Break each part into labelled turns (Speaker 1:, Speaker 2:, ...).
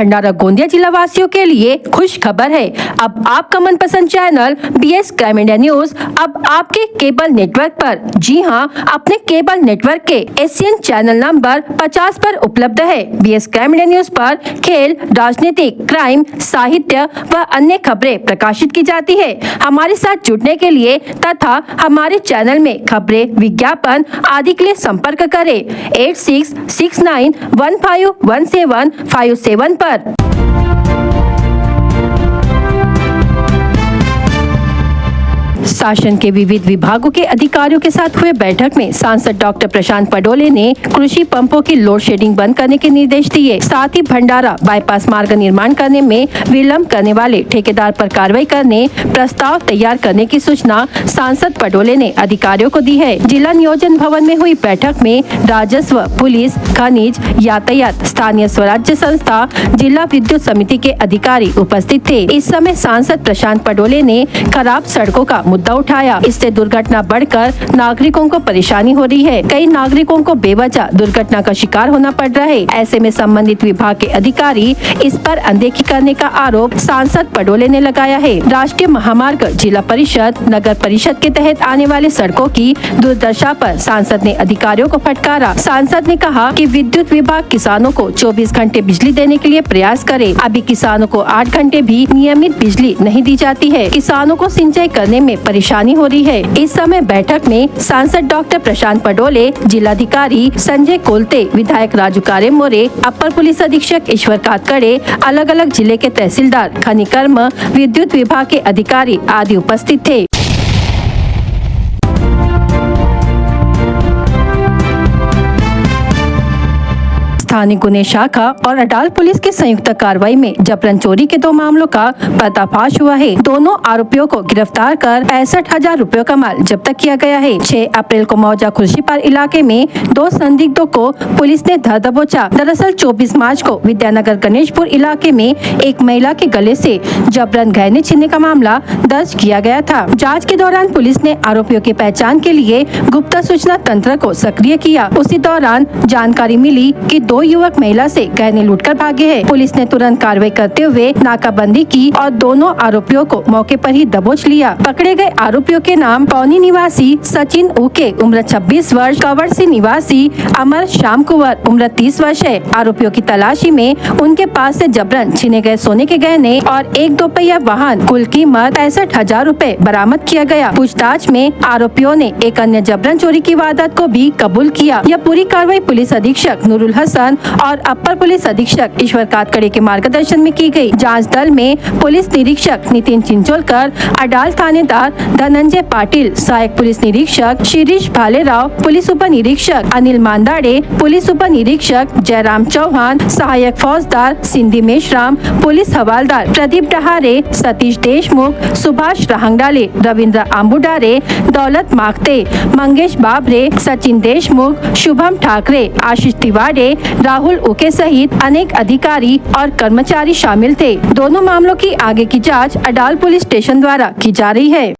Speaker 1: भंडारा गोंदिया जिला वासियों के लिए खुश खबर है। अब आपका मनपसंद channel BS crime India news अब आपके केबल नेटवर्क पर, जी हां, अपने केबल नेटवर्क के ACN चैनल नंबर 50 पर उपलब्ध है। BS क्राइम इंडिया न्यूज पर खेल, राजनीतिक, क्राइम, साहित्य व अन्य खबरें प्रकाशित की जाती है। हमारे साथ जुड़ने के लिए तथा हमारे चैनल में खबरें, विज्ञापन आदि के लिए संपर्क करें 8669151757 पर। शासन के विविध विभागों के अधिकारियों के साथ हुए बैठक में सांसद डॉक्टर प्रशांत पडोले ने कृषि पंपों की लोड शेडिंग बंद करने के निर्देश दिए। साथ ही भंडारा बाईपास मार्ग निर्माण करने में विलंब करने वाले ठेकेदार पर कार्रवाई करने प्रस्ताव तैयार करने की सूचना सांसद पडोले ने अधिकारियों को दी है। जिला नियोजन भवन में हुई बैठक में राजस्व, पुलिस, खनिज, यातायात, स्थानीय स्वराज्य संस्था, जिला विद्युत समिति के अधिकारी उपस्थित थे। इस समय सांसद प्रशांत पडोले ने खराब सड़कों का मुद्दा उठाया। इससे दुर्घटना बढ़कर नागरिकों को परेशानी हो रही है। कई नागरिकों को बेवजह दुर्घटना का शिकार होना पड़ रहा है। ऐसे में संबंधित विभाग के अधिकारी इस पर अनदेखी करने का आरोप सांसद पडोले ने लगाया है। राष्ट्रीय महामार्ग, जिला परिषद, नगर परिषद के तहत आने वाले सड़कों की दुर्दशा पर सांसद ने अधिकारियों को फटकारा। सांसद ने कहा कि विद्युत विभाग किसानों को 24 घंटे बिजली देने के लिए प्रयास करे। अभी किसानों को 8 घंटे भी नियमित बिजली नहीं दी जाती है। किसानों को सिंचाई करने में परेशानी हो रही है। इस समय बैठक में सांसद डॉक्टर प्रशांत पडोले, जिलाधिकारी संजय कोलते, विधायक राजू कारे मोरे, अपर पुलिस अधीक्षक ईश्वर कातकड़े, अलग अलग जिले के तहसीलदार, खनिकर्म, विद्युत विभाग के अधिकारी आदि उपस्थित थे। स्थानीय गुने शाखा और अडाल पुलिस की संयुक्त कार्रवाई में जबरन चोरी के 2 मामलों का पर्दाफाश हुआ है। दोनों आरोपियों को गिरफ्तार कर 65,000 रुपयों का माल जब्त किया गया है। 6 अप्रैल को मौजा खुर्शीपार इलाके में 2 संदिग्धों को पुलिस ने धर दबोचा। दरअसल 24 मार्च को विद्यानगर गणेशपुर इलाके में एक महिला के गले से जबरन गहने छीनने का मामला दर्ज किया गया था। जाँच के दौरान पुलिस ने आरोपियों की पहचान के लिए गुप्त सूचना तंत्र को सक्रिय किया। उसी दौरान जानकारी मिली कि 2 युवक महिला से गहने लूटकर भागे हैं। पुलिस ने तुरंत कार्रवाई करते हुए नाकाबंदी की और दोनों आरोपियों को मौके पर ही दबोच लिया। पकड़े गए आरोपियों के नाम पौनी निवासी सचिन उके, उम्र 26 वर्ष, कवरसी निवासी अमर श्याम कुंवर, उम्र 30 वर्ष है। आरोपियों की तलाशी में उनके पास से जबरन छीने गए सोने के गहने और एक 2 पहिया वाहन कुल कीमत 65,000 रुपए बरामद किया गया। पूछताछ में आरोपियों ने एक अन्य जबरन चोरी की वारदात को भी कबूल किया। यह पूरी कार्रवाई पुलिस अधीक्षक नूरुल हसन और अपर पुलिस अधीक्षक ईश्वर कातकड़े के मार्गदर्शन में की गई। जांच दल में पुलिस निरीक्षक नितिन चिंचोलकर, अडाल थानेदार धनंजय पाटिल, सहायक पुलिस निरीक्षक शिरीष भालेराव, पुलिस उप निरीक्षक अनिल मांदाड़े, पुलिस उप निरीक्षक जयराम चौहान, सहायक फौजदार सिंधी मेश्राम, पुलिस हवालदार प्रदीप डहारे, सतीश देशमुख, सुभाष रहंगडाले, रविंद्र आंबुडारे, दौलत माकते, मंगेश बाबरे, सचिन देशमुख, शुभम ठाकरे, आशीष तिवाड़े, राहुल उके सहित अनेक अधिकारी और कर्मचारी शामिल थे। दोनों मामलों की आगे की जांच अडाल पुलिस स्टेशन द्वारा की जा रही है।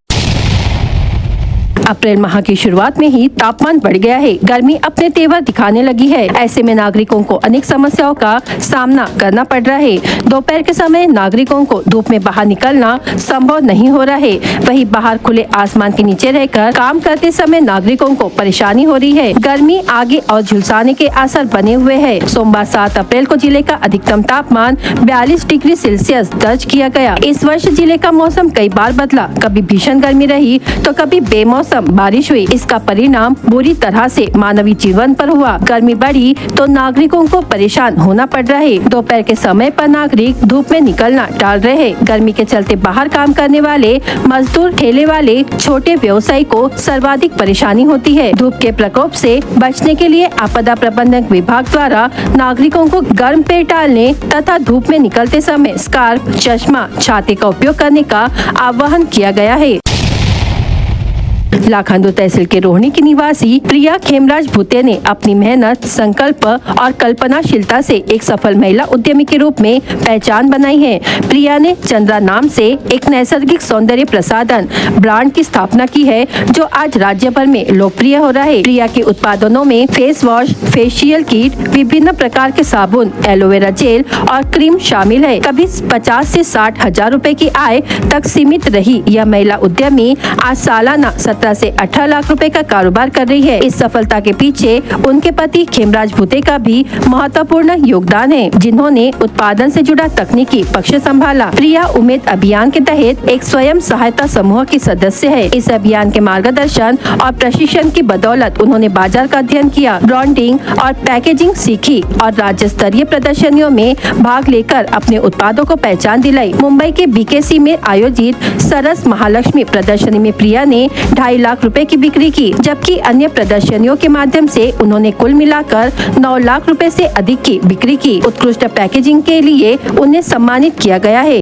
Speaker 1: अप्रैल माह की शुरुआत में ही तापमान बढ़ गया है। गर्मी अपने तेवर दिखाने लगी है। ऐसे में नागरिकों को अनेक समस्याओं का सामना करना पड़ रहा है। दोपहर के समय नागरिकों को धूप में बाहर निकलना संभव नहीं हो रहा है। वहीं बाहर खुले आसमान के नीचे रहकर काम करते समय नागरिकों को परेशानी हो रही है। गर्मी आगे और झुलसाने के आसार बने हुए हैं। सोमवार 7 अप्रैल को जिले का अधिकतम तापमान 42 डिग्री सेल्सियस दर्ज किया गया। इस वर्ष जिले का मौसम कई बार बदला। कभी भीषण गर्मी रही तो कभी बेमौसम बारिश हुई। इसका परिणाम बुरी तरह से मानवीय जीवन पर हुआ। गर्मी बढ़ी तो नागरिकों को परेशान होना पड़ रहा है। दोपहर के समय पर नागरिक धूप में निकलना टाल रहे हैं। गर्मी के चलते बाहर काम करने वाले मजदूर, ठेले वाले, छोटे व्यवसायी को सर्वाधिक परेशानी होती है। धूप के प्रकोप से बचने के लिए आपदा प्रबंधन विभाग द्वारा नागरिकों को गर्म पेय डालने तथा धूप में निकलते समय स्कार्फ, चश्मा, छाते का उपयोग करने का आह्वान किया गया है। लाखंदू तहसील के रोहिणी की निवासी प्रिया खेमराज भूते ने अपनी मेहनत, संकल्प और कल्पनाशीलता से एक सफल महिला उद्यमी के रूप में पहचान बनाई है। प्रिया ने चंद्रा नाम से एक नैसर्गिक सौंदर्य प्रसाधन ब्रांड की स्थापना की है, जो आज राज्य भर में लोकप्रिय हो रहा है। प्रिया के उत्पादनों में फेस वॉश, फेशियल किट, विभिन्न प्रकार के साबुन, एलोवेरा जेल और क्रीम शामिल है। कभी 50 से 60 हजार रुपए की आय तक सीमित रही यह महिला उद्यमी आज सालाना 17 से 18 लाख रुपए का कारोबार कर रही है। इस सफलता के पीछे उनके पति खेमराज भूते का भी महत्वपूर्ण योगदान है, जिन्होंने उत्पादन से जुड़ा तकनीकी पक्ष संभाला। प्रिया उम्मीद अभियान के तहत एक स्वयं सहायता समूह की सदस्य है। इस अभियान के मार्गदर्शन और प्रशिक्षण की बदौलत उन्होंने बाजार का अध्ययन किया, ब्रांडिंग और पैकेजिंग सीखी और राज्य स्तरीय प्रदर्शनियों में भाग लेकर अपने उत्पादों को पहचान दिलाई। मुंबई के BKC में आयोजित सरस महालक्ष्मी प्रदर्शनी में प्रिया ने 2.5 लाख रुपए की बिक्री की, जबकि अन्य प्रदर्शनियों के माध्यम से उन्होंने कुल मिलाकर 9 लाख रुपए से अधिक की बिक्री की। उत्कृष्ट पैकेजिंग के लिए उन्हें सम्मानित किया गया है।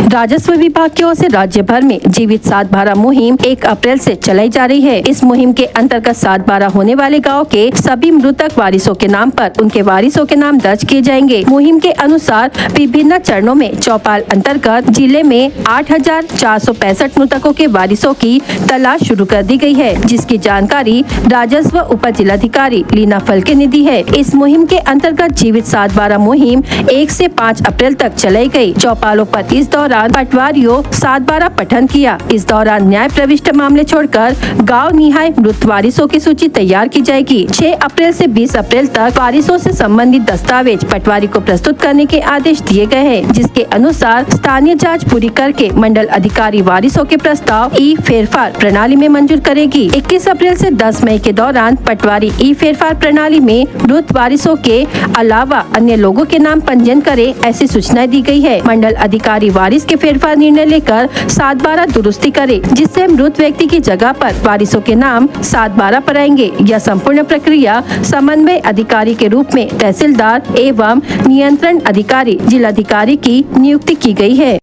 Speaker 1: राजस्व विभाग की ओर से राज्य भर में जीवित 7/12 मुहिम 1 अप्रैल से चलाई जा रही है। इस मुहिम के अंतर्गत 7/12 होने वाले गांव के सभी मृतक वारिसों के नाम पर उनके वारिसों के नाम दर्ज किए जाएंगे। मुहिम के अनुसार विभिन्न चरणों में चौपाल अंतर्गत जिले में 8,465 मृतकों के वारिसों की तलाश शुरू कर दी गई है, जिसकी जानकारी राजस्व उप जिलाधिकारी लीना फलके ने दी है। इस मुहिम के अंतर्गत जीवित 7/12 मुहिम 1 से 5 अप्रैल तक चलाई गई। चौपालों पर इस दौरान पटवारियों 7/12 पठन किया। इस दौरान न्याय प्रविष्ट मामले छोड़कर गांव निहाय मृत वारिसों की सूची तैयार की जाएगी। 6 अप्रैल से 20 अप्रैल तक वारिसों से संबंधित दस्तावेज पटवारी को प्रस्तुत करने के आदेश दिए गए हैं, जिसके अनुसार स्थानीय जांच पूरी करके मंडल अधिकारी वारिसों के प्रस्ताव ई फेरफार प्रणाली में मंजूर करेगी। 21 अप्रैल से 10 मई के दौरान पटवारी ई फेरफार प्रणाली में मृत वारिसों के अलावा अन्य लोगों के नाम पंजीयन करे, ऐसी सूचनाएं दी गई है। मंडल अधिकारी वारिस के फेरफार निर्णय लेकर 7/12 दुरुस्ती करे, जिससे मृत व्यक्ति की जगह पर वारिसों के नाम 7/12 पर आएंगे। यह संपूर्ण प्रक्रिया समन्वय अधिकारी के रूप में तहसीलदार एवं नियंत्रण अधिकारी जिलाधिकारी की नियुक्ति की गई है।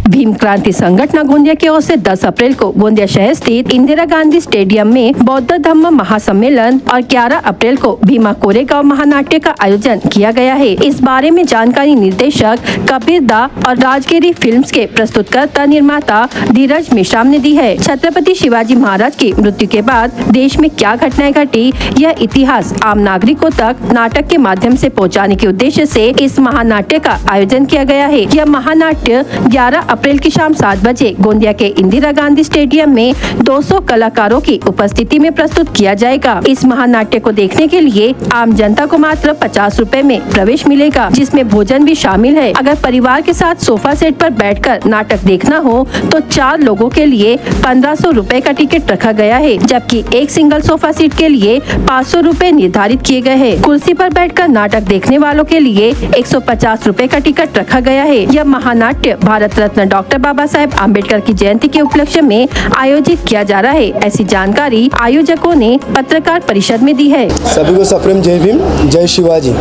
Speaker 1: भीम क्रांति संगठन गोंदिया की ओर से 10 अप्रैल को गोंदिया शहर स्थित इंदिरा गांधी स्टेडियम में बौद्ध धम्म महासम्मेलन और 11 अप्रैल को भीमा कोरेगांव महानाट्य का आयोजन किया गया है। इस बारे में जानकारी निर्देशक कबीर दा और राजगिरी फिल्म्स के प्रस्तुतकर्ता निर्माता धीरज मेश्राम ने दी है। छत्रपति शिवाजी महाराज की मृत्यु के बाद देश में क्या घटनाएं घटी, यह इतिहास आम नागरिकों तक नाटक के माध्यम से पहुंचाने के उद्देश्य से इस महानाट्य का आयोजन किया गया है। यह महानाट्य 11 अप्रैल की शाम 7 बजे गोंदिया के इंदिरा गांधी स्टेडियम में 200 कलाकारों की उपस्थिति में प्रस्तुत किया जाएगा। इस महानाट्य को देखने के लिए आम जनता को मात्र 50 रुपए में प्रवेश मिलेगा, जिसमें भोजन भी शामिल है। अगर परिवार के साथ सोफा सेट पर बैठकर नाटक देखना हो तो 4 लोगों के लिए 1500 रुपए का टिकट रखा गया है, जबकि एक सिंगल सोफा सीट के लिए 500 रुपए निर्धारित किए गए हैं। कुर्सी पर बैठकर नाटक देखने वालों के लिए 150 रुपए का टिकट रखा गया है। यह महानाट्य भारत रत्न डॉक्टर बाबा साहेब आम्बेडकर की जयंती के उपलक्ष्य में आयोजित किया जा रहा है, ऐसी जानकारी आयोजकों ने पत्रकार परिषद में दी है।
Speaker 2: सभी को सप्रेम जय भीम, जय शिवाजी।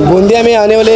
Speaker 2: गोंदिया में आने वाले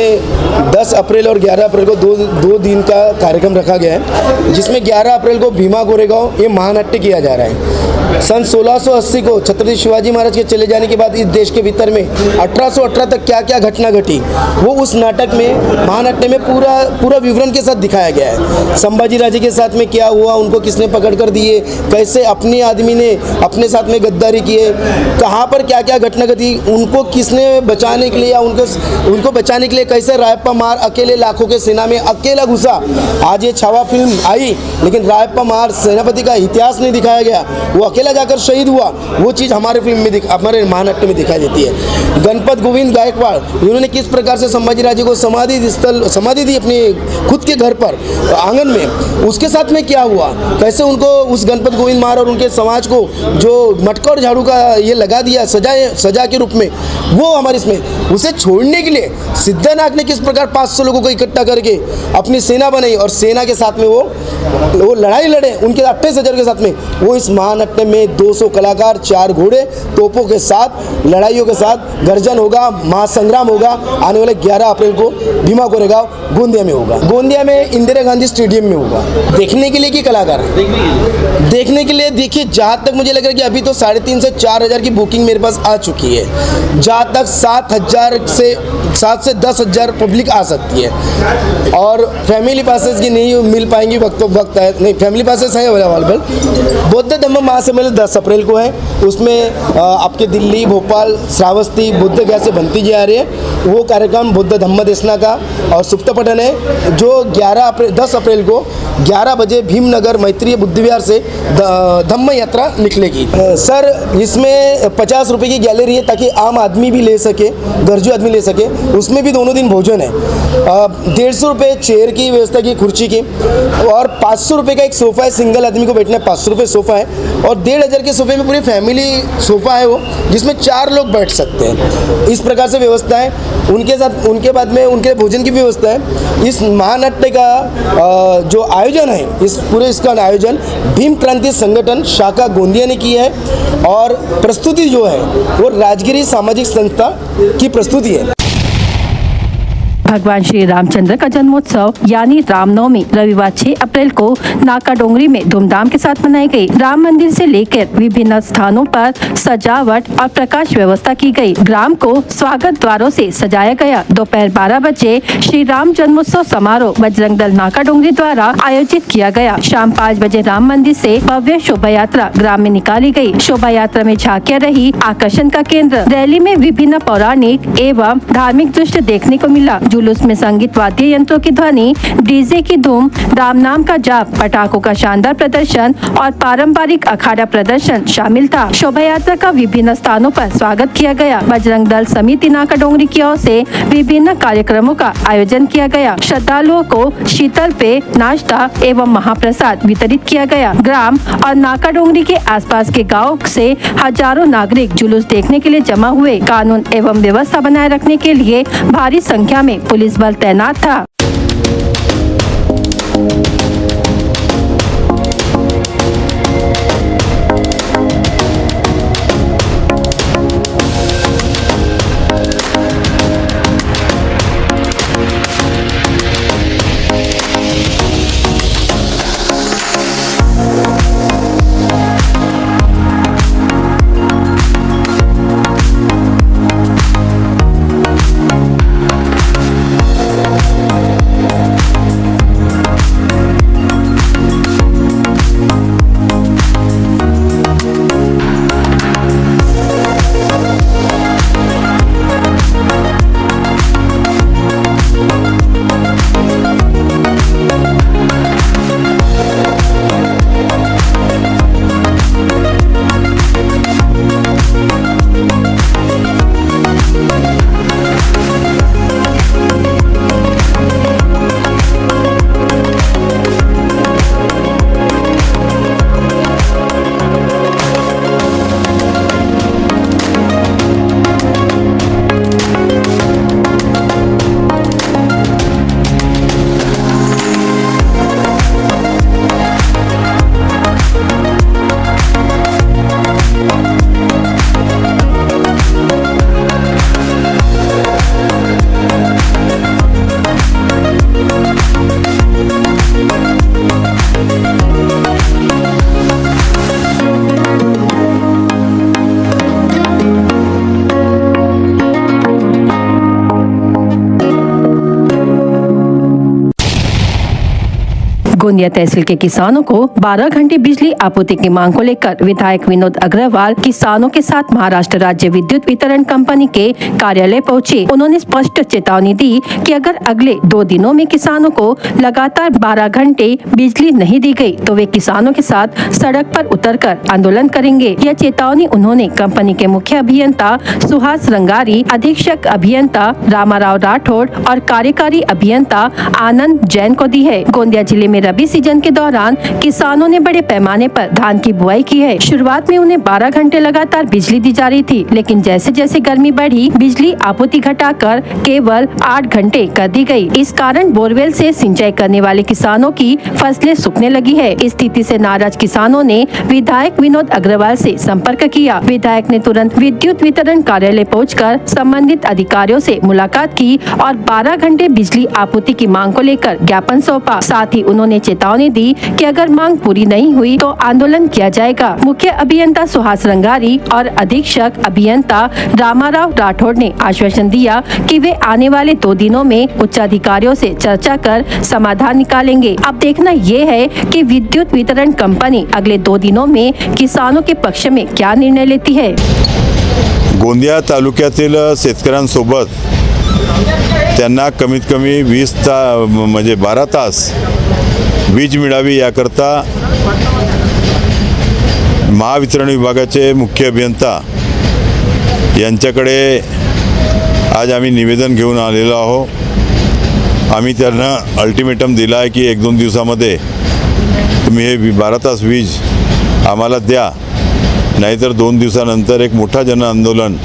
Speaker 2: 10 अप्रैल और 11 अप्रैल को दो दिन का कार्यक्रम रखा गया है, जिसमें 11 अप्रैल को भीमा कोरेगांव ये महानाट्य किया जा रहा है। सन 1680 को छत्रपति शिवाजी महाराज के चले जाने के बाद इस देश के भीतर में 1818 तक क्या क्या घटना घटी, वो उस नाटक में महानाट्य में पूरा विवरण के साथ दिखाया गया है। संभाजी राजे के साथ में क्या हुआ, उनको किसने पकड़ कर दिए, कैसे अपने आदमी ने अपने साथ में गद्दारी किए, कहाँ पर क्या क्या घटना घटी, उनको किसने बचाने के लिए या उनको बचाने के लिए कैसे रायप्पा मार अकेले लाखों के सेना में अकेला घुसा। आज ये छावा फिल्म आई, लेकिन रायप्पा मार सेनापति का इतिहास नहीं दिखाया गया, वो अकेला जाकर शहीद हुआ, वो चीज़ हमारे फिल्म में हमारे महानाट्य में दिखाई देती है। गणपत गोविंद गायकवाड़ इन्होंने किस प्रकार से संभाजी राजे को समाधि दी अपने खुद के घर पर आंगन में, उसके साथ में क्या हुआ, कैसे उनको उस गणपत गोविंद महाराज और उनके समाज को जो मटका और झाड़ू का ये लगा दिया सजा के रूप में, वो हमारे इसमें उसे छोड़ने के लिए सिद्धनाथ ने किस प्रकार 500 लोगों को इकट्ठा करके अपनी सेना बनाई और सेना के साथ में वो लड़ाई लड़े उनके 28,000 के साथ में। वो इस महानाट्य में 200 कलाकार, 4 घोड़े, तोपों के साथ, लड़ाइयों के साथ गर्जन होगा, महासंग्राम होगा। आने वाले 11 अप्रैल को भीमा कोरेगांव गोंदिया में होगा। गोंदिया में इंदिरा गांधी स्टेडियम में होगा। देखने के लिए कि कलाकार देखने के लिए देखिए, जहाँ तक मुझे लग रहा है कि अभी तो 3,500 से 4,000 की बुकिंग मेरे पास आ चुकी है। जहाँ तक 7 से 10,000 पब्लिक आ सकती है और फैमिली पासेस की नहीं मिल पाएंगी, वक्त है नहीं, फैमिली पासेस हैं अवेलेबल। बौद्ध धम्म महासम्मेलन 10 अप्रैल को है, उसमें आपके दिल्ली, भोपाल, श्रावस्ती, बुद्ध गया से बनती जा रही है। वो कार्यक्रम बुद्ध धम्म देशना का और सुप्त पठन है, जो 10 अप्रैल को 11 बजे भीमनगर मैत्रीय बुद्ध विहार से धम्म यात्रा निकलेगी। सर, इसमें 50 रुपये की गैलरी है ताकि आम आदमी भी ले सके, गरजू आदमी ले सके। उसमें भी दोनों दिन भोजन है। 150 रुपये चेयर की व्यवस्था की, कुर्सी की, और 500 रुपये का एक सोफ़ा है, सिंगल आदमी को बैठना है, 500 रुपये सोफ़ा है। और 1,500 के सोफ़े में पूरी फैमिली सोफ़ा है वो, जिसमें 4 लोग बैठ सकते हैं। इस प्रकार से व्यवस्था है। उनके साथ उनके बाद में उनके भोजन की व्यवस्था है। इस महानाट्य का जो आयोजन है, इस पूरे इसका आयोजन भीम क्रांति संगठन शाखा गोंदिया ने की है और प्रस्तुति जो है वो राजगिरी सामाजिक संस्था की प्रस्तुति है।
Speaker 1: भगवान श्री रामचंद्र का जन्मोत्सव यानी रामनवमी रविवार 6 अप्रैल को नाका डोंगरी में धूमधाम के साथ मनाई गई। राम मंदिर से लेकर विभिन्न स्थानों पर सजावट और प्रकाश व्यवस्था की गई। ग्राम को स्वागत द्वारों से सजाया गया। दोपहर 12 बजे श्री राम जन्मोत्सव समारोह बजरंग दल नाका डोंगरी द्वारा आयोजित किया गया। शाम 5 बजे राम मंदिर से भव्य शोभा यात्रा ग्राम में निकाली गई। शोभा यात्रा में झांकियां रही आकर्षण का केंद्र। रैली में विभिन्न पौराणिक एवं धार्मिक दृश्य देखने को मिला। जुलूस में संगीत वाद्य यंत्रों की ध्वनि, डीजे की धूम, राम नाम का जाप, पटाखों का शानदार प्रदर्शन और पारंपरिक अखाड़ा प्रदर्शन शामिल था। शोभा यात्रा का विभिन्न स्थानों पर स्वागत किया गया। बजरंग दल समिति नाका डोंगरी की ओर से विभिन्न कार्यक्रमों का आयोजन किया गया। श्रद्धालुओं को शीतल पेय, नाश्ता एवं महाप्रसाद वितरित किया गया। ग्राम और नाका डोंगरी के आसपास के गाँव से हजारों नागरिक जुलूस देखने के लिए जमा हुए। कानून एवं व्यवस्था बनाए रखने के लिए भारी संख्या में पुलिस बल तैनात था। गोंदिया तहसील के किसानों को 12 घंटे बिजली आपूर्ति की मांग को लेकर विधायक विनोद अग्रवाल किसानों के साथ महाराष्ट्र राज्य विद्युत वितरण कंपनी के कार्यालय पहुंचे। उन्होंने स्पष्ट चेतावनी दी कि अगर अगले 2 दिनों में किसानों को लगातार 12 घंटे बिजली नहीं दी गई तो वे किसानों के साथ सड़क पर उतरकर आंदोलन करेंगे। यह चेतावनी उन्होंने कंपनी के मुख्य अभियंता सुहास रंगारी, अधीक्षक अभियंता रामाराव राठौड़ और कार्यकारी अभियंता आनंद जैन को दी है। गोंदिया जिले में रबी रबी सीजन के दौरान किसानों ने बड़े पैमाने पर धान की बुआई की है। शुरुआत में उन्हें 12 घंटे लगातार बिजली दी जा रही थी, लेकिन जैसे जैसे गर्मी बढ़ी बिजली आपूर्ति घटाकर केवल 8 घंटे कर दी गई। इस कारण बोरवेल से सिंचाई करने वाले किसानों की फसलें सूखने लगी है। इस स्थिति से नाराज किसानों ने विधायक विनोद अग्रवाल से संपर्क किया। विधायक ने तुरंत विद्युत वितरण कार्यालय पहुंचकर संबंधित अधिकारियों से मुलाकात की और 12 घंटे बिजली आपूर्ति की मांग को लेकर ज्ञापन सौंपा। साथ ही उन्होंने चेतावनी दी कि अगर मांग पूरी नहीं हुई तो आंदोलन किया जाएगा। मुख्य अभियंता सुहास रंगारी और अधीक्षक अभियंता रामाराव राठौड़ ने आश्वासन दिया कि वे आने वाले 2 दिनों में उच्च अधिकारियों से चर्चा कर समाधान निकालेंगे। अब देखना ये है कि विद्युत वितरण कंपनी अगले 2 दिनों में किसानों के पक्ष में क्या निर्णय लेती है।
Speaker 3: गोंदिया तालुक्यातील शेतकऱ्यांसोबत त्यांना कमीत कमी 12 तास वीज मिळावी याकरता महावितरण विभागाचे मुख्य अभियंता यांच्याकडे आज आम्ही निवेदन घेऊन आलेलो आहोत। आम्ही त्यांना अल्टिमेटम दिला आहे की 1-2 दिवसामध्ये तुम्ही हे 12 तास वीज आम्हाला द्या, नाहीतर 2 दिवसानंतर एक मोठा जन आंदोलन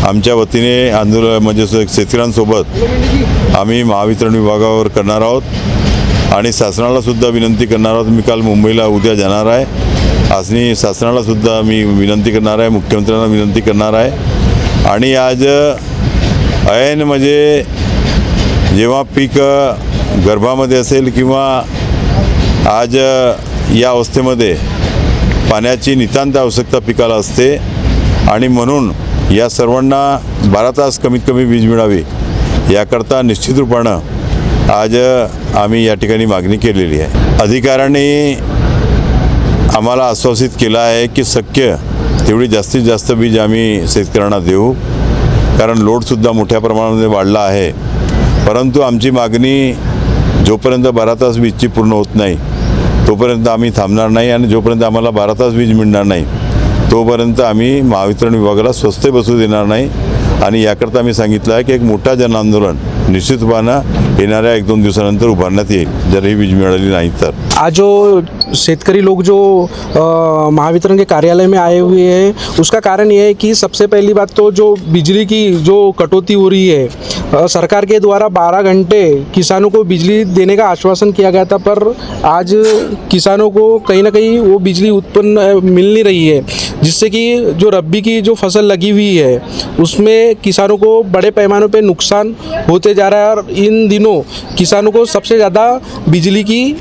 Speaker 3: आमच्या वतीने आंदोलन म्हणजे शेतकऱ्यांसोबत आम्ही महावितरण विभागावर करणार आहोत आणि शासनाला सुद्धा विनंती करणार आहोत। मी काल मुंबईला उद्या जाणार आहे, आणि शासनाला सुद्धा मी विनंती करणार आहे, मुख्यमंत्र्यांना विनंती करणार आहे। आणि आज ऐन म्हणजे जेव्हा पीक गर्भामध्ये असेल किंवा आज या अवस्थेमध्ये पाण्याची नितांत आवश्यकता पिकाला असते आणि म्हणून या सर्वांना 12 तास कमीत कमी वीज मिळावी याकरता निश्चित रूपानं आज आम्ही या ठिकाणी मागणी केलेली आहे। अधिकाऱ्यांनी आम्हाला आश्वासित केलं आहे की शक्य तेवढी जास्तीत जास्त वीज आम्ही शेतकऱ्यांना देऊ, कारण लोडसुद्धा मोठ्या प्रमाणामध्ये वाढला आहे। परंतु आमची मागणी जोपर्यंत 12 तास वीजची पूर्ण होत नाही तोपर्यंत आम्ही थांबणार नाही, आणि जोपर्यंत आम्हाला 12 तास वीज मिळणार नाही तोपर्यंत आम्ही महावितरण विभागाला स्वस्त बसू देणार नाही। आणि याकरता आम्ही सांगितलं आहे की एक मोठा जन आंदोलन निश्चितपणे येणाऱ्या 1-2 दिवसानंतर उभारण्यात येईल जर ही वीज मिळाली नाही तर।
Speaker 4: आज जो शेतकरी लोग जो महावितरण के कार्यालय में आए हुए हैं उसका कारण ये है कि सबसे पहली बात तो जो बिजली की जो कटौती हो रही है, सरकार के द्वारा 12 घंटे किसानों को बिजली देने का आश्वासन किया गया था, पर आज किसानों को कहीं ना कहीं वो बिजली उत्पन्न मिल नहीं रही है, जिससे कि जो रब्बी की जो फसल लगी हुई है उसमें किसानों को बड़े पैमाने पे नुकसान होते जा रहा है। और इन दिनों किसानों को सबसे ज़्यादा बिजली की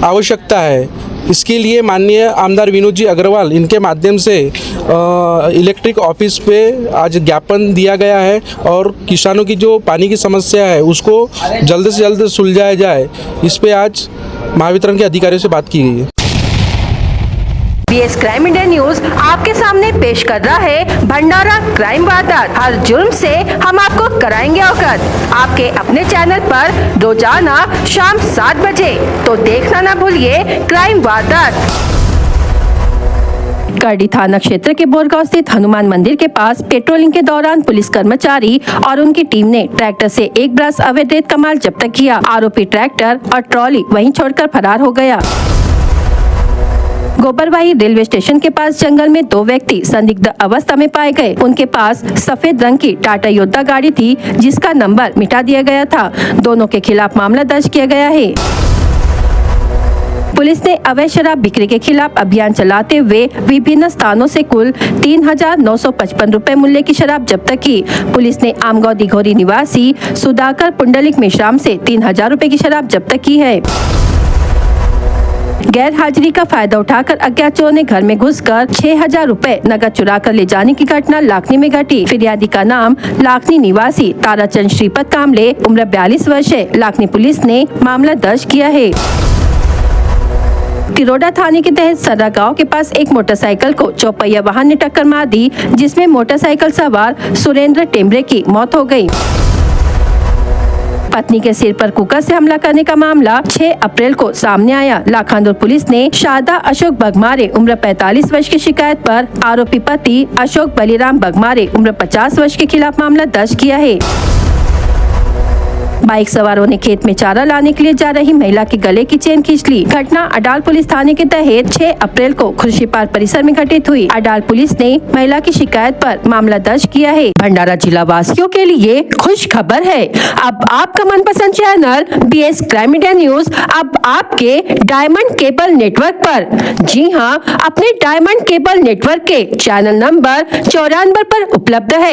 Speaker 4: आवश्यकता है। इसके लिए माननीय आमदार विनोद जी अग्रवाल इनके माध्यम से इलेक्ट्रिक ऑफिस पे आज ज्ञापन दिया गया है और किसानों की जो पानी की समस्या है उसको जल्द से जल्द सुलझाया जाए, इस पे आज महावितरण के अधिकारियों से बात की गई है।
Speaker 1: बीएस क्राइम इंडिया न्यूज आपके सामने पेश कर रहा है भंडारा क्राइम वारदात। हर जुर्म से हम आपको कराएंगे अवगत। आपके अपने चैनल पर रोजाना शाम 7 बजे, तो देखना ना भूलिए क्राइम वारदात। करडी थाना क्षेत्र के बोरगांव स्थित हनुमान मंदिर के पास पेट्रोलिंग के दौरान पुलिस कर्मचारी और उनकी टीम ने ट्रैक्टर से एक ब्रास अवैध रेत का माल जब्त किया। आरोपी ट्रैक्टर और ट्रॉली वहीं छोड़कर फरार हो गया। गोबरवाही रेलवे स्टेशन के पास जंगल में 2 व्यक्ति संदिग्ध अवस्था में पाए गए। उनके पास सफेद रंग की टाटा योद्धा गाड़ी थी जिसका नंबर मिटा दिया गया था। दोनों के खिलाफ मामला दर्ज किया गया है। पुलिस ने अवैध शराब बिक्री के खिलाफ अभियान चलाते हुए विभिन्न स्थानों से कुल 3,955 रुपए मूल्य की शराब जब्त की। पुलिस ने आमगांव दिघोरी निवासी सुधाकर पुंडलिक मेश्राम से 3,000 रुपए की शराब जब्त की है। गैर हाजिरी का फायदा उठाकर अज्ञात चोर ने घर में घुसकर 6,000 रुपए नकद चुरा कर ले जाने की घटना लाखनी में घटी। फिरियादी का नाम लाखनी निवासी ताराचंद श्रीपद कामले, उम्र 42 वर्ष है। लाखनी पुलिस ने मामला दर्ज किया है। तिरोडा थाने के तहत सर्रा गांव के पास एक मोटरसाइकिल को चौपहिया वाहन ने टक्कर मार दी, जिसमें मोटरसाइकिल सवार सुरेंद्र टेम्बरे की मौत हो गई। पत्नी के सिर पर कुकर से हमला करने का मामला 6 अप्रैल को सामने आया। लाखांदूर पुलिस ने शारदा अशोक बगमारे उम्र 45 वर्ष की शिकायत पर आरोपी पति अशोक बलिराम बगमारे उम्र 50 वर्ष के खिलाफ मामला दर्ज किया है। बाइक सवारों ने खेत में चारा लाने के लिए जा रही महिला के गले की चेन खींच ली। घटना अडाल पुलिस थाने के तहत 6 अप्रैल को खुर्शीपार परिसर में घटित हुई। अडाल पुलिस ने महिला की शिकायत पर मामला दर्ज किया है। भंडारा जिला वासियों के लिए खुश खबर है, अब आपका मनपसंद channel BS crime media news अब आपके डायमंड केबल नेटवर्क पर। जी हां, अपने डायमंड केबल नेटवर्क के चैनल नंबर 94 पर उपलब्ध है।